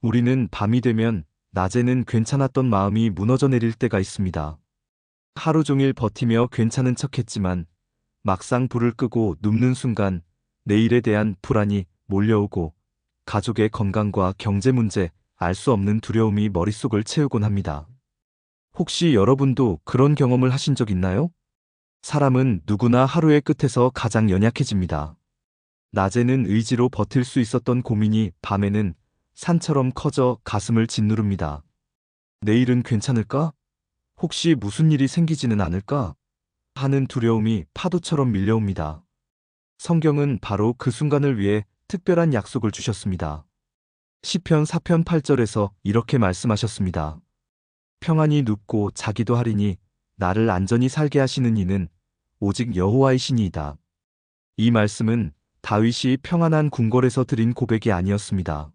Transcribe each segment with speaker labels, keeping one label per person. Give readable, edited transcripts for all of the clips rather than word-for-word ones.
Speaker 1: 우리는 밤이 되면 낮에는 괜찮았던 마음이 무너져 내릴 때가 있습니다. 하루 종일 버티며 괜찮은 척했지만 막상 불을 끄고 눕는 순간 내일에 대한 불안이 몰려오고 가족의 건강과 경제 문제, 알 수 없는 두려움이 머릿속을 채우곤 합니다. 혹시 여러분도 그런 경험을 하신 적 있나요? 사람은 누구나 하루의 끝에서 가장 연약해집니다. 낮에는 의지로 버틸 수 있었던 고민이 밤에는 산처럼 커져 가슴을 짓누릅니다. 내일은 괜찮을까? 혹시 무슨 일이 생기지는 않을까? 하는 두려움이 파도처럼 밀려옵니다. 성경은 바로 그 순간을 위해 특별한 약속을 주셨습니다. 시편 4편 8절에서 이렇게 말씀하셨습니다. 평안히 눕고 자기도 하리니 나를 안전히 살게 하시는 이는 오직 여호와이시니이다. 이 말씀은 다윗이 평안한 궁궐에서 드린 고백이 아니었습니다.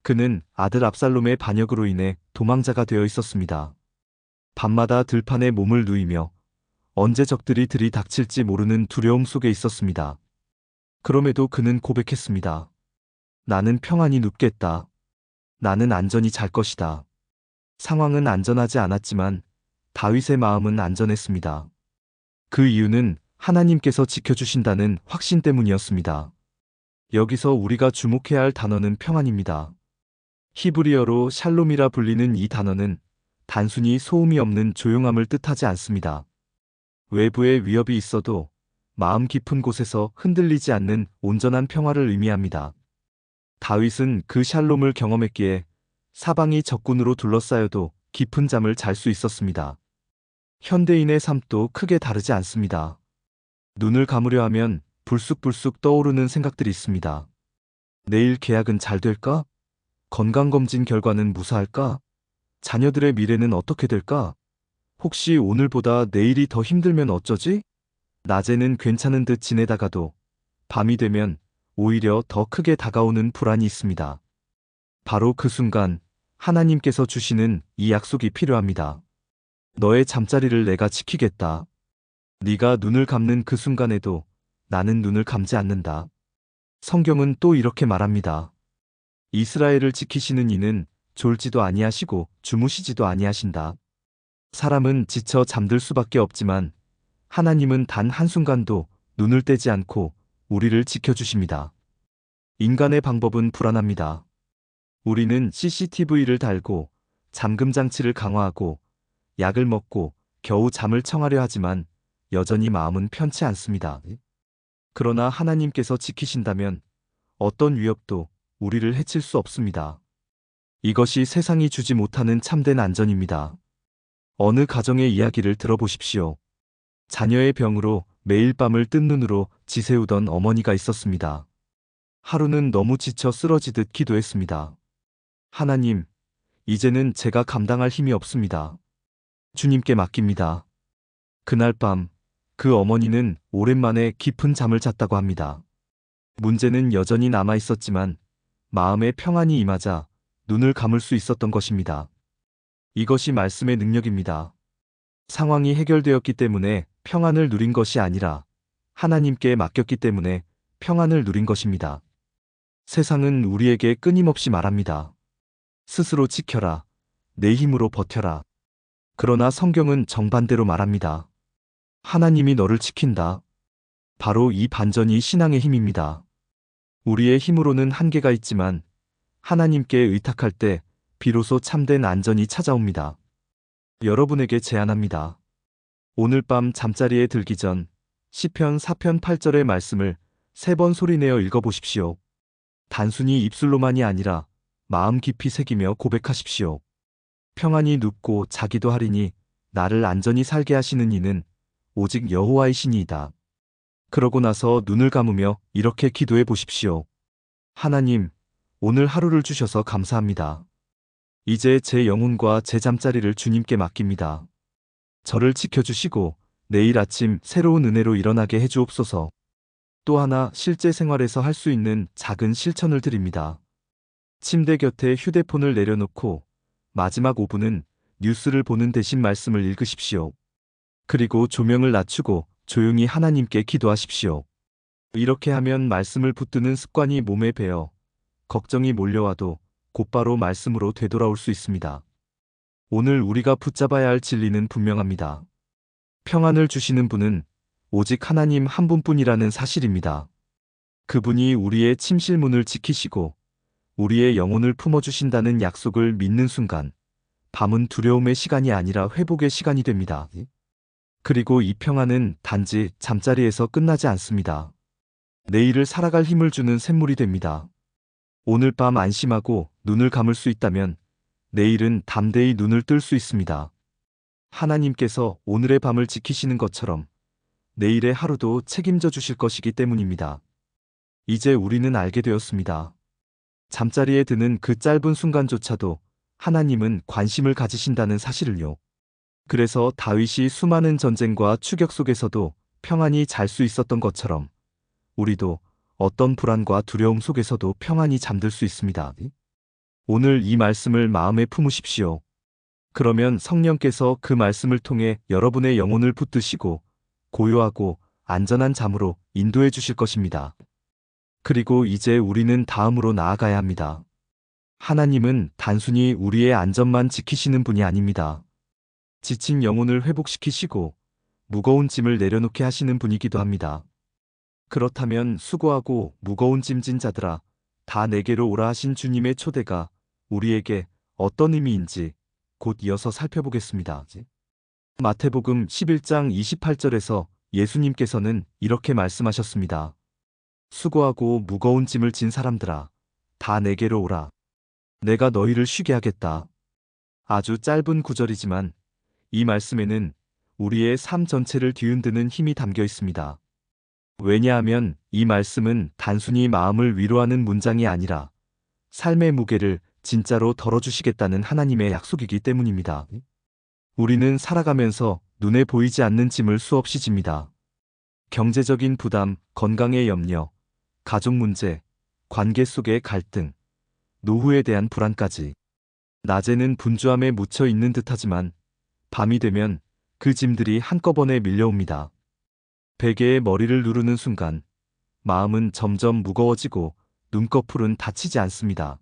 Speaker 1: 그는 아들 압살롬의 반역으로 인해 도망자가 되어 있었습니다. 밤마다 들판에 몸을 누이며 언제 적들이 들이닥칠지 모르는 두려움 속에 있었습니다. 그럼에도 그는 고백했습니다. 나는 평안히 눕겠다. 나는 안전히 잘 것이다. 상황은 안전하지 않았지만 다윗의 마음은 안전했습니다. 그 이유는 하나님께서 지켜주신다는 확신 때문이었습니다. 여기서 우리가 주목해야 할 단어는 평안입니다. 히브리어로 샬롬이라 불리는 이 단어는 단순히 소음이 없는 조용함을 뜻하지 않습니다. 외부에 위협이 있어도 마음 깊은 곳에서 흔들리지 않는 온전한 평화를 의미합니다. 다윗은 그 샬롬을 경험했기에 사방이 적군으로 둘러싸여도 깊은 잠을 잘 수 있었습니다. 현대인의 삶도 크게 다르지 않습니다. 눈을 감으려 하면 불쑥불쑥 떠오르는 생각들이 있습니다. 내일 계약은 잘 될까? 건강검진 결과는 무사할까? 자녀들의 미래는 어떻게 될까? 혹시 오늘보다 내일이 더 힘들면 어쩌지? 낮에는 괜찮은 듯 지내다가도 밤이 되면 오히려 더 크게 다가오는 불안이 있습니다. 바로 그 순간 하나님께서 주시는 이 약속이 필요합니다. 너의 잠자리를 내가 지키겠다. 네가 눈을 감는 그 순간에도 나는 눈을 감지 않는다. 성경은 또 이렇게 말합니다. 이스라엘을 지키시는 이는 졸지도 아니하시고 주무시지도 아니하신다. 사람은 지쳐 잠들 수밖에 없지만 하나님은 단 한순간도 눈을 떼지 않고 우리를 지켜주십니다. 인간의 방법은 불안합니다. 우리는 CCTV를 달고 잠금 장치를 강화하고 약을 먹고 겨우 잠을 청하려 하지만 여전히 마음은 편치 않습니다. 그러나 하나님께서 지키신다면 어떤 위협도 우리를 해칠 수 없습니다. 이것이 세상이 주지 못하는 참된 안전입니다. 어느 가정의 이야기를 들어보십시오. 자녀의 병으로 매일 밤을 뜬 눈으로 지새우던 어머니가 있었습니다. 하루는 너무 지쳐 쓰러지듯 기도했습니다. 하나님, 이제는 제가 감당할 힘이 없습니다. 주님께 맡깁니다. 그날 밤, 그 어머니는 오랜만에 깊은 잠을 잤다고 합니다. 문제는 여전히 남아 있었지만 마음에 평안이 임하자 눈을 감을 수 있었던 것입니다. 이것이 말씀의 능력입니다. 상황이 해결되었기 때문에 평안을 누린 것이 아니라 하나님께 맡겼기 때문에 평안을 누린 것입니다. 세상은 우리에게 끊임없이 말합니다. 스스로 지켜라. 내 힘으로 버텨라. 그러나 성경은 정반대로 말합니다. 하나님이 너를 지킨다. 바로 이 반전이 신앙의 힘입니다. 우리의 힘으로는 한계가 있지만 하나님께 의탁할 때 비로소 참된 안전이 찾아옵니다. 여러분에게 제안합니다. 오늘 밤 잠자리에 들기 전 시편 4편 8절의 말씀을 3번 소리내어 읽어보십시오. 단순히 입술로만이 아니라 마음 깊이 새기며 고백하십시오. 평안히 눕고 자기도 하리니 나를 안전히 살게 하시는 이는 오직 여호와이시니이다. 그러고 나서 눈을 감으며 이렇게 기도해 보십시오. 하나님, 오늘 하루를 주셔서 감사합니다. 이제 제 영혼과 제 잠자리를 주님께 맡깁니다. 저를 지켜주시고 내일 아침 새로운 은혜로 일어나게 해주옵소서. 또 하나 실제 생활에서 할 수 있는 작은 실천을 드립니다. 침대 곁에 휴대폰을 내려놓고 마지막 5분은 뉴스를 보는 대신 말씀을 읽으십시오. 그리고 조명을 낮추고 조용히 하나님께 기도하십시오. 이렇게 하면 말씀을 붙드는 습관이 몸에 배어 걱정이 몰려와도 곧바로 말씀으로 되돌아올 수 있습니다. 오늘 우리가 붙잡아야 할 진리는 분명합니다. 평안을 주시는 분은 오직 하나님 한 분뿐이라는 사실입니다. 그분이 우리의 침실문을 지키시고 우리의 영혼을 품어주신다는 약속을 믿는 순간 밤은 두려움의 시간이 아니라 회복의 시간이 됩니다. 그리고 이 평안은 단지 잠자리에서 끝나지 않습니다. 내일을 살아갈 힘을 주는 샘물이 됩니다. 오늘 밤 안심하고 눈을 감을 수 있다면 내일은 담대히 눈을 뜰 수 있습니다. 하나님께서 오늘의 밤을 지키시는 것처럼 내일의 하루도 책임져 주실 것이기 때문입니다. 이제 우리는 알게 되었습니다. 잠자리에 드는 그 짧은 순간조차도 하나님은 관심을 가지신다는 사실을요. 그래서 다윗이 수많은 전쟁과 추격 속에서도 평안히 잘 수 있었던 것처럼 우리도 어떤 불안과 두려움 속에서도 평안히 잠들 수 있습니다. 오늘 이 말씀을 마음에 품으십시오. 그러면 성령께서 그 말씀을 통해 여러분의 영혼을 붙드시고 고요하고 안전한 잠으로 인도해 주실 것입니다. 그리고 이제 우리는 다음으로 나아가야 합니다. 하나님은 단순히 우리의 안전만 지키시는 분이 아닙니다. 지친 영혼을 회복시키시고 무거운 짐을 내려놓게 하시는 분이기도 합니다. 그렇다면 수고하고 무거운 짐진 자들아 다 내게로 오라 하신 주님의 초대가 우리에게 어떤 의미인지 곧 이어서 살펴보겠습니다. 마태복음 11장 28절에서 예수님께서는 이렇게 말씀하셨습니다. 수고하고 무거운 짐을 진 사람들아 다 내게로 오라. 내가 너희를 쉬게 하겠다. 아주 짧은 구절이지만 이 말씀에는 우리의 삶 전체를 뒤흔드는 힘이 담겨 있습니다. 왜냐하면 이 말씀은 단순히 마음을 위로하는 문장이 아니라 삶의 무게를 진짜로 덜어주시겠다는 하나님의 약속이기 때문입니다. 우리는 살아가면서 눈에 보이지 않는 짐을 수없이 집니다. 경제적인 부담, 건강의 염려, 가족 문제, 관계 속의 갈등, 노후에 대한 불안까지. 낮에는 분주함에 묻혀 있는 듯하지만 밤이 되면 그 짐들이 한꺼번에 밀려옵니다. 베개의 머리를 누르는 순간 마음은 점점 무거워지고 눈꺼풀은 닫히지 않습니다.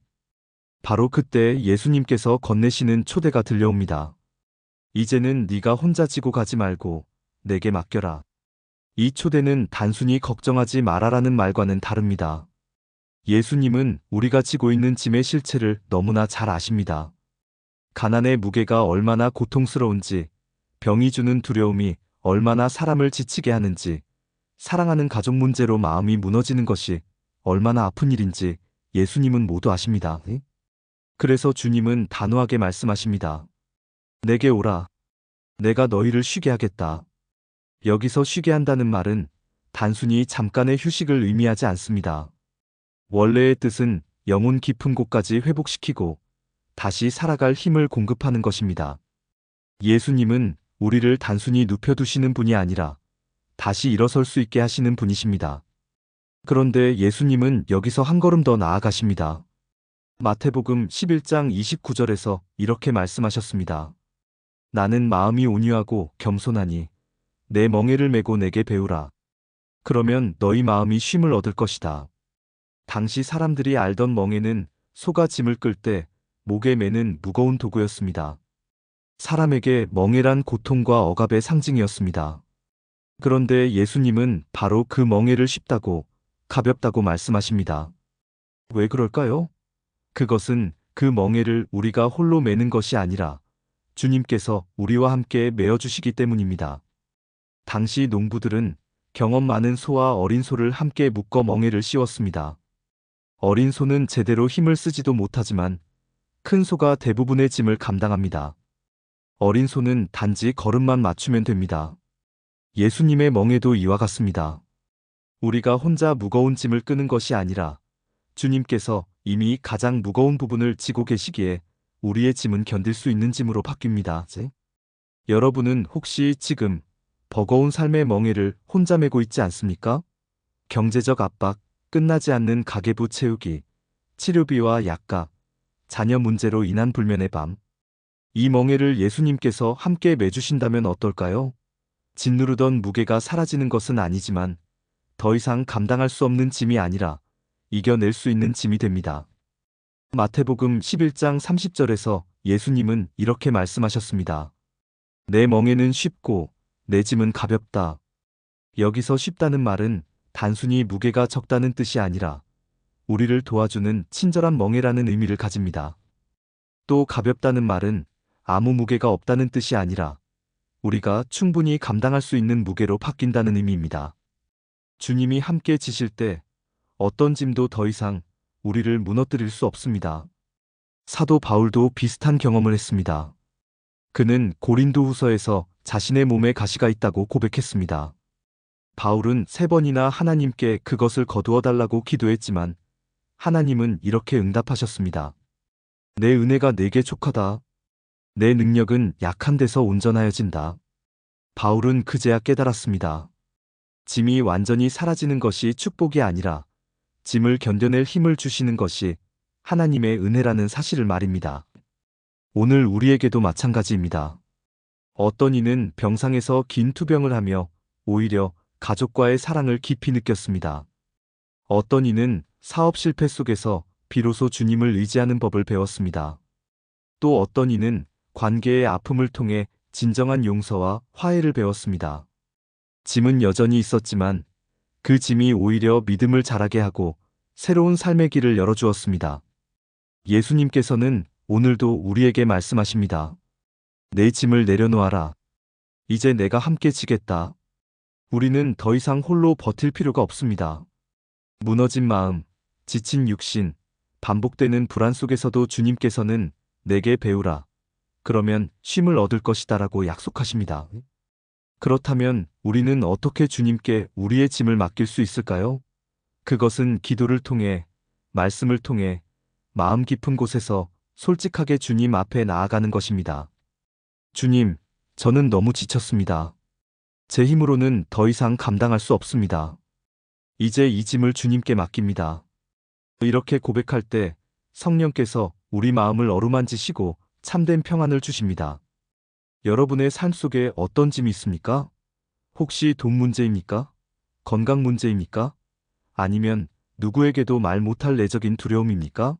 Speaker 1: 바로 그때 예수님께서 건네시는 초대가 들려옵니다. 이제는 네가 혼자 지고 가지 말고 내게 맡겨라. 이 초대는 단순히 걱정하지 말아라는 말과는 다릅니다. 예수님은 우리가 지고 있는 짐의 실체를 너무나 잘 아십니다. 가난의 무게가 얼마나 고통스러운지, 병이 주는 두려움이 얼마나 사람을 지치게 하는지, 사랑하는 가족 문제로 마음이 무너지는 것이 얼마나 아픈 일인지 예수님은 모두 아십니다. 그래서 주님은 단호하게 말씀하십니다. 내게 오라. 내가 너희를 쉬게 하겠다. 여기서 쉬게 한다는 말은 단순히 잠깐의 휴식을 의미하지 않습니다. 원래의 뜻은 영혼 깊은 곳까지 회복시키고 다시 살아갈 힘을 공급하는 것입니다. 예수님은 우리를 단순히 눕혀두시는 분이 아니라 다시 일어설 수 있게 하시는 분이십니다. 그런데 예수님은 여기서 한 걸음 더 나아가십니다. 마태복음 11장 29절에서 이렇게 말씀하셨습니다. 나는 마음이 온유하고 겸손하니 내 멍에를 메고 내게 배우라. 그러면 너희 마음이 쉼을 얻을 것이다. 당시 사람들이 알던 멍에는 소가 짐을 끌 때 목에 매는 무거운 도구였습니다. 사람에게 멍에란 고통과 억압의 상징이었습니다. 그런데 예수님은 바로 그 멍에를 쉽다고, 가볍다고 말씀하십니다. 왜 그럴까요? 그것은 그 멍에를 우리가 홀로 매는 것이 아니라 주님께서 우리와 함께 메어주시기 때문입니다. 당시 농부들은 경험 많은 소와 어린 소를 함께 묶어 멍에를 씌웠습니다. 어린 소는 제대로 힘을 쓰지도 못하지만 큰 소가 대부분의 짐을 감당합니다. 어린 소는 단지 걸음만 맞추면 됩니다. 예수님의 멍에도 이와 같습니다. 우리가 혼자 무거운 짐을 끄는 것이 아니라 주님께서 이미 가장 무거운 부분을 지고 계시기에 우리의 짐은 견딜 수 있는 짐으로 바뀝니다. 여러분은 혹시 지금 버거운 삶의 멍에를 혼자 메고 있지 않습니까? 경제적 압박, 끝나지 않는 가계부 채우기, 치료비와 약값, 자녀 문제로 인한 불면의 밤. 이 멍에를 예수님께서 함께 메주신다면 어떨까요? 짓누르던 무게가 사라지는 것은 아니지만 더 이상 감당할 수 없는 짐이 아니라 이겨낼 수 있는 짐이 됩니다. 마태복음 11장 30절에서 예수님은 이렇게 말씀하셨습니다. 내 멍에는 쉽고 내 짐은 가볍다. 여기서 쉽다는 말은 단순히 무게가 적다는 뜻이 아니라 우리를 도와주는 친절한 멍에라는 의미를 가집니다. 또 가볍다는 말은 아무 무게가 없다는 뜻이 아니라 우리가 충분히 감당할 수 있는 무게로 바뀐다는 의미입니다. 주님이 함께 지실 때 어떤 짐도 더 이상 우리를 무너뜨릴 수 없습니다. 사도 바울도 비슷한 경험을 했습니다. 그는 고린도후서에서 자신의 몸에 가시가 있다고 고백했습니다. 바울은 3번이나 하나님께 그것을 거두어 달라고 기도했지만 하나님은 이렇게 응답하셨습니다. 내 은혜가 내게 족하다. 내 능력은 약한 데서 온전하여진다. 바울은 그제야 깨달았습니다. 짐이 완전히 사라지는 것이 축복이 아니라 짐을 견뎌낼 힘을 주시는 것이 하나님의 은혜라는 사실을 말입니다. 오늘 우리에게도 마찬가지입니다. 어떤 이는 병상에서 긴 투병을 하며 오히려 가족과의 사랑을 깊이 느꼈습니다. 어떤 이는 사업 실패 속에서 비로소 주님을 의지하는 법을 배웠습니다. 또 어떤 이는 관계의 아픔을 통해 진정한 용서와 화해를 배웠습니다. 짐은 여전히 있었지만 그 짐이 오히려 믿음을 자라게 하고 새로운 삶의 길을 열어주었습니다. 예수님께서는 오늘도 우리에게 말씀하십니다. 내 짐을 내려놓아라. 이제 내가 함께 지겠다. 우리는 더 이상 홀로 버틸 필요가 없습니다. 무너진 마음, 지친 육신, 반복되는 불안 속에서도 주님께서는 내게 배우라. 그러면 쉼을 얻을 것이다라고 약속하십니다. 그렇다면 우리는 어떻게 주님께 우리의 짐을 맡길 수 있을까요? 그것은 기도를 통해, 말씀을 통해, 마음 깊은 곳에서 솔직하게 주님 앞에 나아가는 것입니다. 주님, 저는 너무 지쳤습니다. 제 힘으로는 더 이상 감당할 수 없습니다. 이제 이 짐을 주님께 맡깁니다. 이렇게 고백할 때 성령께서 우리 마음을 어루만지시고 참된 평안을 주십니다. 여러분의 삶 속에 어떤 짐이 있습니까? 혹시 돈 문제입니까? 건강 문제입니까? 아니면 누구에게도 말 못할 내적인 두려움입니까?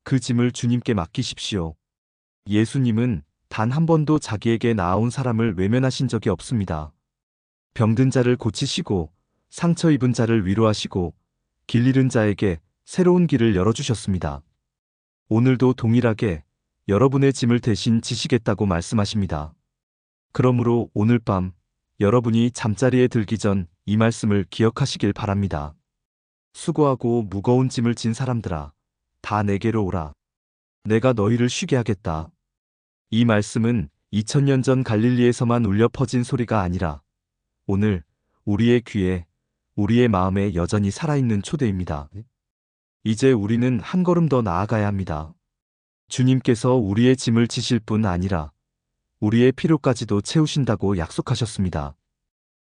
Speaker 1: 그 짐을 주님께 맡기십시오. 예수님은 단 한 번도 자기에게 나아온 사람을 외면하신 적이 없습니다. 병든 자를 고치시고 상처 입은 자를 위로하시고 길 잃은 자에게 새로운 길을 열어주셨습니다. 오늘도 동일하게 여러분의 짐을 대신 지시겠다고 말씀하십니다. 그러므로 오늘 밤 여러분이 잠자리에 들기 전 이 말씀을 기억하시길 바랍니다. 수고하고 무거운 짐을 진 사람들아, 다 내게로 오라. 내가 너희를 쉬게 하겠다. 이 말씀은 2000년 전 갈릴리에서만 울려 퍼진 소리가 아니라 오늘 우리의 귀에, 우리의 마음에 여전히 살아있는 초대입니다. 이제 우리는 한 걸음 더 나아가야 합니다. 주님께서 우리의 짐을 지실 뿐 아니라 우리의 필요까지도 채우신다고 약속하셨습니다.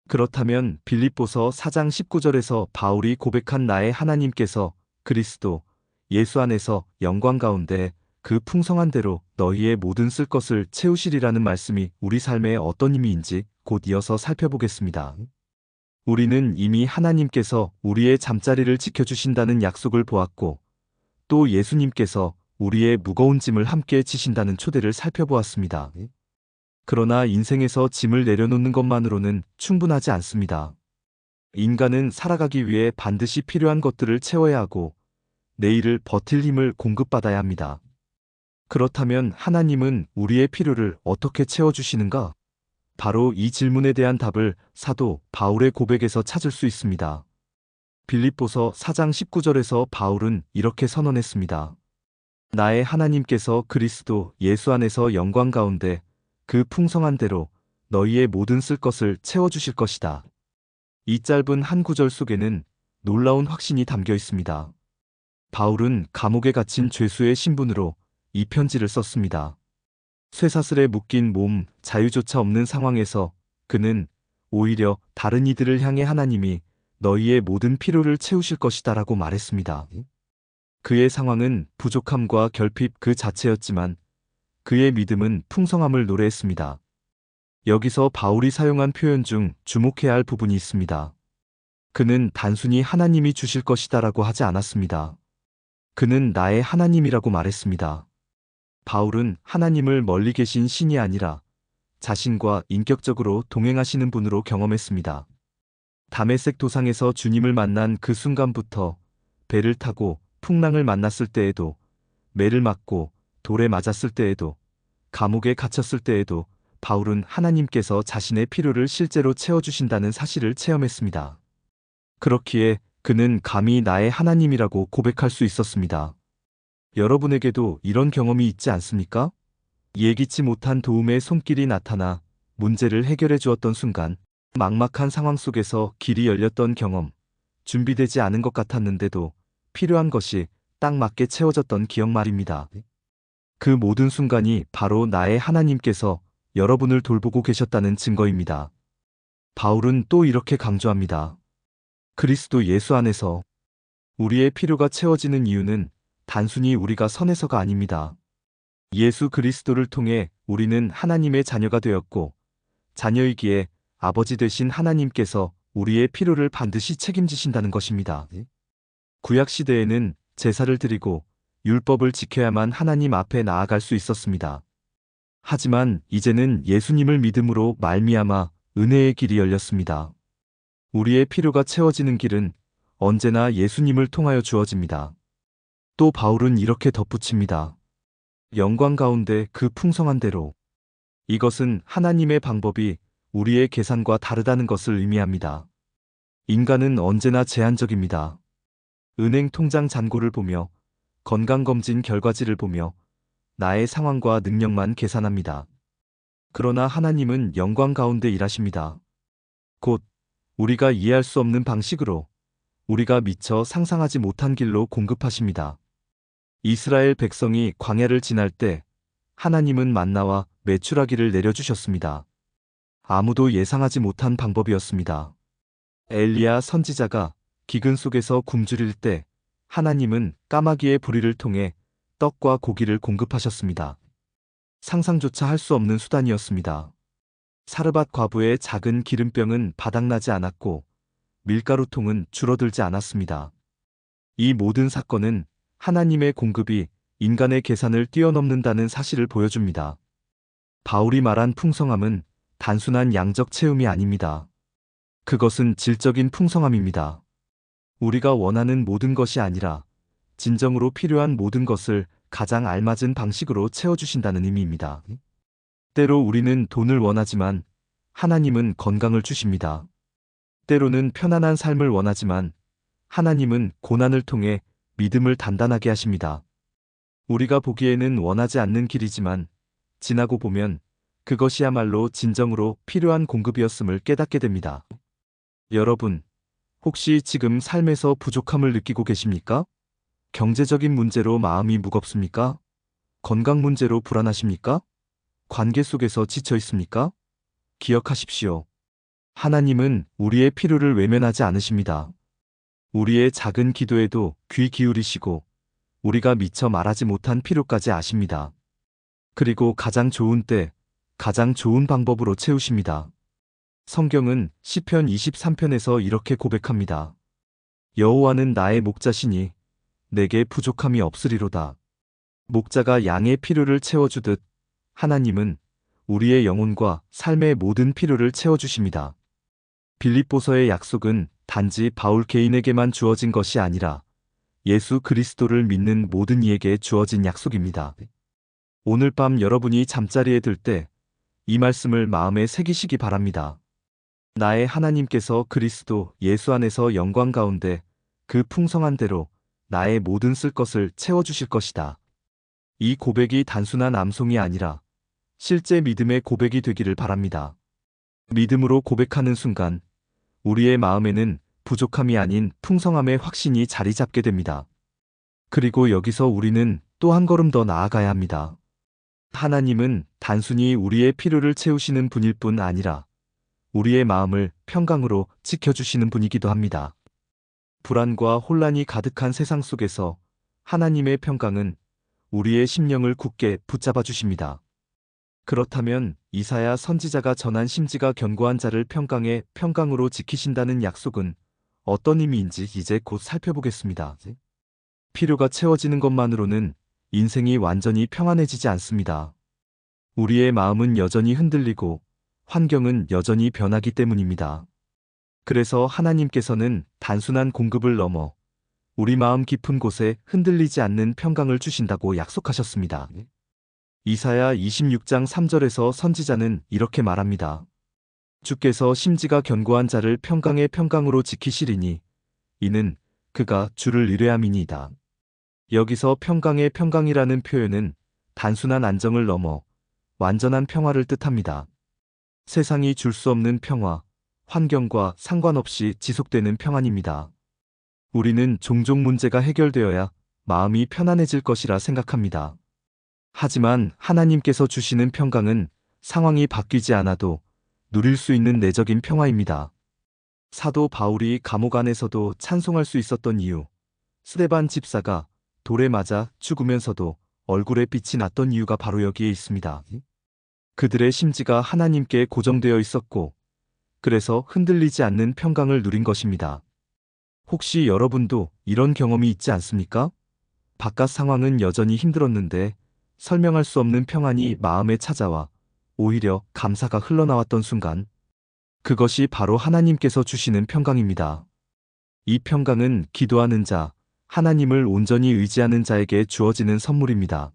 Speaker 1: 그렇다면 빌립보서 4장 19절에서 바울이 고백한 나의 하나님께서 그리스도 예수 안에서 영광 가운데 그 풍성한 대로 너희의 모든 쓸 것을 채우시리라는 말씀이 우리 삶에 어떤 의미인지 곧 이어서 살펴보겠습니다. 우리는 이미 하나님께서 우리의 잠자리를 지켜주신다는 약속을 보았고 또 예수님께서 우리의 무거운 짐을 함께 지신다는 초대를 살펴보았습니다. 그러나 인생에서 짐을 내려놓는 것만으로는 충분하지 않습니다. 인간은 살아가기 위해 반드시 필요한 것들을 채워야 하고 내일을 버틸 힘을 공급받아야 합니다. 그렇다면 하나님은 우리의 필요를 어떻게 채워주시는가? 바로 이 질문에 대한 답을 사도 바울의 고백에서 찾을 수 있습니다. 빌립보서 4장 19절에서 바울은 이렇게 선언했습니다. 나의 하나님께서 그리스도 예수 안에서 영광 가운데 그 풍성한 대로 너희의 모든 쓸 것을 채워주실 것이다. 이 짧은 한 구절 속에는 놀라운 확신이 담겨 있습니다. 바울은 감옥에 갇힌 죄수의 신분으로 이 편지를 썼습니다. 쇠사슬에 묶인 몸, 자유조차 없는 상황에서 그는 오히려 다른 이들을 향해 하나님이 너희의 모든 필요를 채우실 것이다라고 말했습니다. 그의 상황은 부족함과 결핍 그 자체였지만 그의 믿음은 풍성함을 노래했습니다. 여기서 바울이 사용한 표현 중 주목해야 할 부분이 있습니다. 그는 단순히 하나님이 주실 것이다라고 하지 않았습니다. 그는 나의 하나님이라고 말했습니다. 바울은 하나님을 멀리 계신 신이 아니라 자신과 인격적으로 동행하시는 분으로 경험했습니다. 다메섹 도상에서 주님을 만난 그 순간부터 배를 타고 풍랑을 만났을 때에도, 매를 맞고 돌에 맞았을 때에도, 감옥에 갇혔을 때에도 바울은 하나님께서 자신의 필요를 실제로 채워주신다는 사실을 체험했습니다. 그렇기에 그는 감히 나의 하나님이라고 고백할 수 있었습니다. 여러분에게도 이런 경험이 있지 않습니까? 예기치 못한 도움의 손길이 나타나 문제를 해결해 주었던 순간, 막막한 상황 속에서 길이 열렸던 경험, 준비되지 않은 것 같았는데도 필요한 것이 딱 맞게 채워졌던 기억 말입니다. 그 모든 순간이 바로 나의 하나님께서 여러분을 돌보고 계셨다는 증거입니다. 바울은 또 이렇게 강조합니다. 그리스도 예수 안에서 우리의 필요가 채워지는 이유는 단순히 우리가 선해서가 아닙니다. 예수 그리스도를 통해 우리는 하나님의 자녀가 되었고, 자녀이기에 아버지 되신 하나님께서 우리의 필요를 반드시 책임지신다는 것입니다. 구약 시대에는 제사를 드리고 율법을 지켜야만 하나님 앞에 나아갈 수 있었습니다. 하지만 이제는 예수님을 믿음으로 말미암아 은혜의 길이 열렸습니다. 우리의 필요가 채워지는 길은 언제나 예수님을 통하여 주어집니다. 또 바울은 이렇게 덧붙입니다. 영광 가운데 그 풍성한 대로. 이것은 하나님의 방법이 우리의 계산과 다르다는 것을 의미합니다. 인간은 언제나 제한적입니다. 은행 통장 잔고를 보며, 건강검진 결과지를 보며 나의 상황과 능력만 계산합니다. 그러나 하나님은 영광 가운데 일하십니다. 곧 우리가 이해할 수 없는 방식으로, 우리가 미처 상상하지 못한 길로 공급하십니다. 이스라엘 백성이 광야를 지날 때 하나님은 만나와 메추라기를 내려주셨습니다. 아무도 예상하지 못한 방법이었습니다. 엘리야 선지자가 기근 속에서 굶주릴 때 하나님은 까마귀의 부리를 통해 떡과 고기를 공급하셨습니다. 상상조차 할 수 없는 수단이었습니다. 사르밧 과부의 작은 기름병은 바닥나지 않았고 밀가루통은 줄어들지 않았습니다. 이 모든 사건은 하나님의 공급이 인간의 계산을 뛰어넘는다는 사실을 보여줍니다. 바울이 말한 풍성함은 단순한 양적 채움이 아닙니다. 그것은 질적인 풍성함입니다. 우리가 원하는 모든 것이 아니라 진정으로 필요한 모든 것을 가장 알맞은 방식으로 채워주신다는 의미입니다. 때로 우리는 돈을 원하지만 하나님은 건강을 주십니다. 때로는 편안한 삶을 원하지만 하나님은 고난을 통해 믿음을 단단하게 하십니다. 우리가 보기에는 원하지 않는 길이지만 지나고 보면 그것이야말로 진정으로 필요한 공급이었음을 깨닫게 됩니다. 여러분, 혹시 지금 삶에서 부족함을 느끼고 계십니까? 경제적인 문제로 마음이 무겁습니까? 건강 문제로 불안하십니까? 관계 속에서 지쳐 있습니까? 기억하십시오. 하나님은 우리의 필요를 외면하지 않으십니다. 우리의 작은 기도에도 귀 기울이시고 우리가 미처 말하지 못한 필요까지 아십니다. 그리고 가장 좋은 때, 가장 좋은 방법으로 채우십니다. 성경은 시편 23편에서 이렇게 고백합니다. 여호와는 나의 목자시니 내게 부족함이 없으리로다. 목자가 양의 필요를 채워주듯 하나님은 우리의 영혼과 삶의 모든 필요를 채워주십니다. 빌립보서의 약속은 단지 바울 개인에게만 주어진 것이 아니라 예수 그리스도를 믿는 모든 이에게 주어진 약속입니다. 오늘 밤 여러분이 잠자리에 들 때 이 말씀을 마음에 새기시기 바랍니다. 나의 하나님께서 그리스도 예수 안에서 영광 가운데 그 풍성한 대로 나의 모든 쓸 것을 채워주실 것이다. 이 고백이 단순한 암송이 아니라 실제 믿음의 고백이 되기를 바랍니다. 믿음으로 고백하는 순간 우리의 마음에는 부족함이 아닌 풍성함의 확신이 자리 잡게 됩니다. 그리고 여기서 우리는 또 한 걸음 더 나아가야 합니다. 하나님은 단순히 우리의 필요를 채우시는 분일 뿐 아니라 우리의 마음을 평강으로 지켜주시는 분이기도 합니다. 불안과 혼란이 가득한 세상 속에서 하나님의 평강은 우리의 심령을 굳게 붙잡아 주십니다. 그렇다면 이사야 선지자가 전한 심지가 견고한 자를 평강에 평강으로 지키신다는 약속은 어떤 의미인지 이제 곧 살펴보겠습니다. 필요가 채워지는 것만으로는 인생이 완전히 평안해지지 않습니다. 우리의 마음은 여전히 흔들리고 환경은 여전히 변하기 때문입니다. 그래서 하나님께서는 단순한 공급을 넘어 우리 마음 깊은 곳에 흔들리지 않는 평강을 주신다고 약속하셨습니다. 이사야 26장 3절에서 선지자는 이렇게 말합니다. 주께서 심지가 견고한 자를 평강의 평강으로 지키시리니 이는 그가 주를 의뢰함이니이다. 여기서 평강의 평강이라는 표현은 단순한 안정을 넘어 완전한 평화를 뜻합니다. 세상이 줄 수 없는 평화, 환경과 상관없이 지속되는 평안입니다. 우리는 종종 문제가 해결되어야 마음이 편안해질 것이라 생각합니다. 하지만 하나님께서 주시는 평강은 상황이 바뀌지 않아도 누릴 수 있는 내적인 평화입니다. 사도 바울이 감옥 안에서도 찬송할 수 있었던 이유, 스데반 집사가 돌에 맞아 죽으면서도 얼굴에 빛이 났던 이유가 바로 여기에 있습니다. 그들의 심지가 하나님께 고정되어 있었고, 그래서 흔들리지 않는 평강을 누린 것입니다. 혹시 여러분도 이런 경험이 있지 않습니까? 바깥 상황은 여전히 힘들었는데 설명할 수 없는 평안이 마음에 찾아와 오히려 감사가 흘러나왔던 순간, 그것이 바로 하나님께서 주시는 평강입니다. 이 평강은 기도하는 자, 하나님을 온전히 의지하는 자에게 주어지는 선물입니다.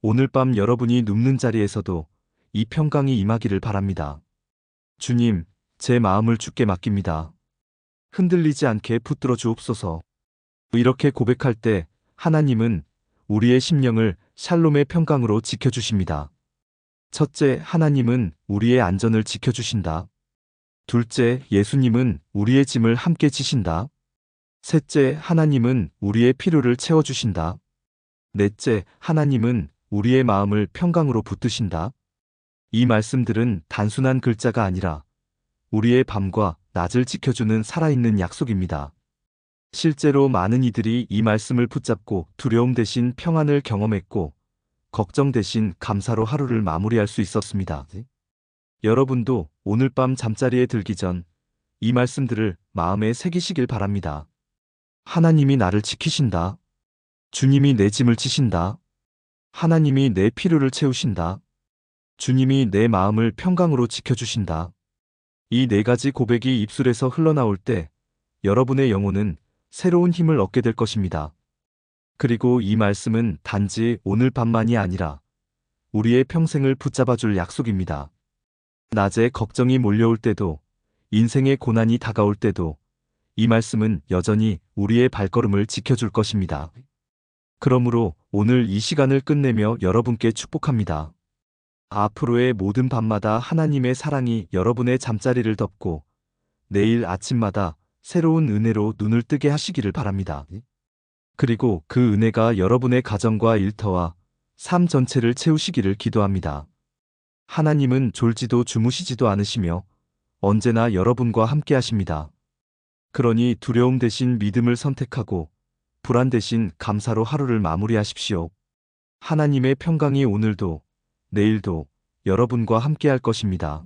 Speaker 1: 오늘 밤 여러분이 눕는 자리에서도 이 평강이 임하기를 바랍니다. 주님, 제 마음을 주께 맡깁니다. 흔들리지 않게 붙들어 주옵소서. 이렇게 고백할 때 하나님은 우리의 심령을 샬롬의 평강으로 지켜주십니다. 첫째, 하나님은 우리의 안전을 지켜주신다. 둘째, 예수님은 우리의 짐을 함께 지신다. 셋째, 하나님은 우리의 필요를 채워주신다. 넷째, 하나님은 우리의 마음을 평강으로 붙드신다. 이 말씀들은 단순한 글자가 아니라 우리의 밤과 낮을 지켜주는 살아있는 약속입니다. 실제로 많은 이들이 이 말씀을 붙잡고 두려움 대신 평안을 경험했고, 걱정 대신 감사로 하루를 마무리할 수 있었습니다. 여러분도 오늘 밤 잠자리에 들기 전 이 말씀들을 마음에 새기시길 바랍니다. 하나님이 나를 지키신다. 주님이 내 짐을 지신다. 하나님이 내 필요를 채우신다. 주님이 내 마음을 평강으로 지켜주신다. 이 네 가지 고백이 입술에서 흘러나올 때 여러분의 영혼은 새로운 힘을 얻게 될 것입니다. 그리고 이 말씀은 단지 오늘 밤만이 아니라 우리의 평생을 붙잡아줄 약속입니다. 낮에 걱정이 몰려올 때도, 인생의 고난이 다가올 때도 이 말씀은 여전히 우리의 발걸음을 지켜줄 것입니다. 그러므로 오늘 이 시간을 끝내며 여러분께 축복합니다. 앞으로의 모든 밤마다 하나님의 사랑이 여러분의 잠자리를 덮고 내일 아침마다 새로운 은혜로 눈을 뜨게 하시기를 바랍니다. 그리고 그 은혜가 여러분의 가정과 일터와 삶 전체를 채우시기를 기도합니다. 하나님은 졸지도 주무시지도 않으시며 언제나 여러분과 함께 하십니다. 그러니 두려움 대신 믿음을 선택하고 불안 대신 감사로 하루를 마무리하십시오. 하나님의 평강이 오늘도 내일도 여러분과 함께 할 것입니다.